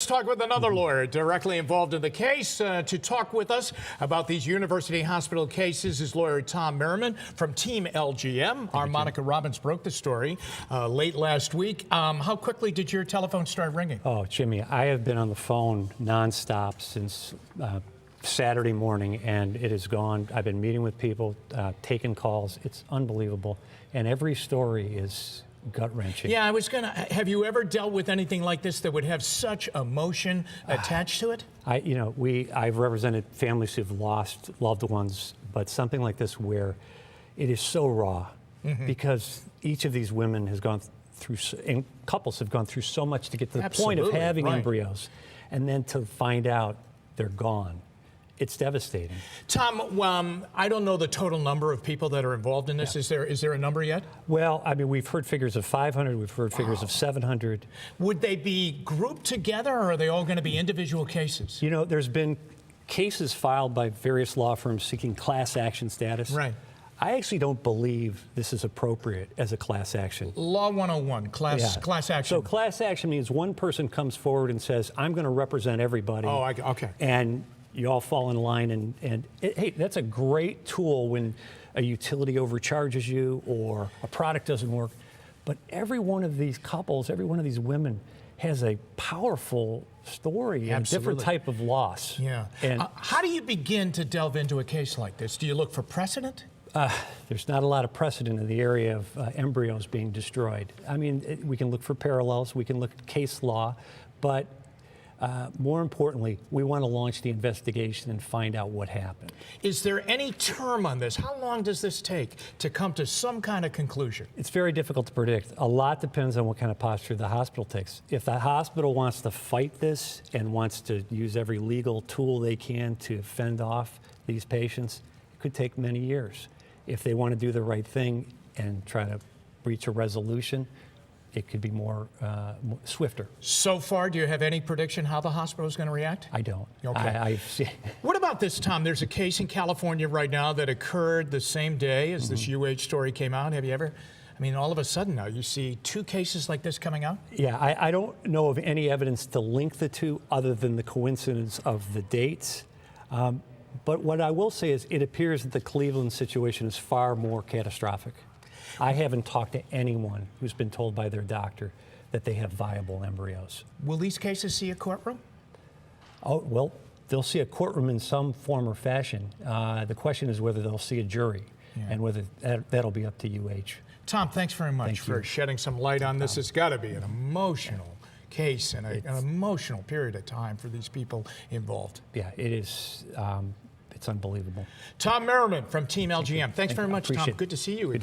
Let's talk with another lawyer directly involved in the case. To talk with us about these university hospital cases is lawyer Tom Merriman from Team LGM. Our Monica Robbins broke the story late last week. How quickly did your telephone start ringing? Oh, Jimmy, I have been on the phone nonstop since Saturday morning, and it has gone. I've been meeting with people, taking calls. It's unbelievable. And every story is gut-wrenching. Yeah, I was gonna. Have you ever dealt with anything like this that would have such emotion attached to it? I've represented families who've lost loved ones, but something like this where it is so raw, because each of these women has gone through, and couples have gone through so much to get to the point of having embryos, and then to find out they're gone. It's devastating. Tom, I don't know the total number of people that are involved in this. Yeah. Is there a number yet? Well, I mean, we've heard figures of 500. We've heard figures of 700. Would they be grouped together, or are they all going to be individual cases? You know, there's been cases filed by various law firms seeking class action status. Right. I actually don't believe this is appropriate as a class action. Law 101, class action. So class action means one person comes forward and says, I'm going to represent everybody. Oh, okay. And you all fall in line, hey, that's a great tool when a utility overcharges you or a product doesn't work. But every one of these couples, every one of these women has a powerful story and a different type of loss. Yeah. And how do you begin to delve into a case like this? Do you look for precedent? There's not a lot of precedent in the area of embryos being destroyed. I mean, we can look for parallels, we can look at case law, but more importantly, we want to launch the investigation and find out what happened. Is there any term on this? How long does this take to come to some kind of conclusion? It's very difficult to predict. A lot depends on what kind of posture the hospital takes. If the hospital wants to fight this and wants to use every legal tool they can to fend off these patients, it could take many years. If they want to do the right thing and try to reach a resolution, it could be more swifter. So far, do you have any prediction how the hospital is going to react? I don't. Okay. What about this, Tom? There's a case in California right now that occurred the same day as this UH story came out. Have you ever? I mean, all of a sudden now you see two cases like this coming out? Yeah, I don't know of any evidence to link the two other than the coincidence of the dates. But what I will say is it appears that the Cleveland situation is far more catastrophic. I haven't talked to anyone who's been told by their doctor that they have viable embryos. Will these cases see a courtroom? Oh, well, they'll see a courtroom in some form or fashion. The question is whether they'll see a jury and whether that'll be up to UH. Tom, thanks very much for shedding some light on this. It's got to be an emotional case and an emotional period of time for these people involved. Yeah, it is. It's unbelievable. Tom Merriman from Team LGM. Thanks very much, Tom. Good to see you again.